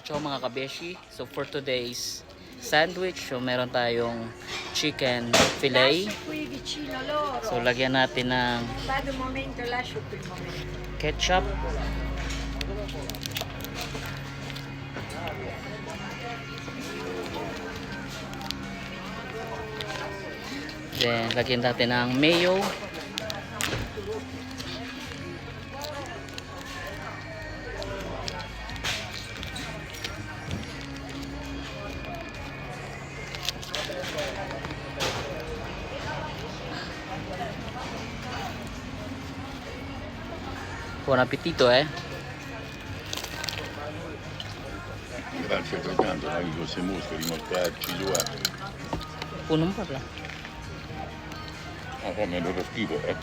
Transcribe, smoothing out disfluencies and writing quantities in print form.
Ciao mga kabeshi. So for today's sandwich, so meron tayong chicken fillet. Lascio qui vicino loro. So lagyan natin ng Vado un momento, lascio qui il momento. ketchup. Then lagyan natin ng mayo. Buon appetito, eh. Grazie altrettanto, anche con queste mosche, di mortacci, due. Punong pa pala. Ma come loro schifo, eh?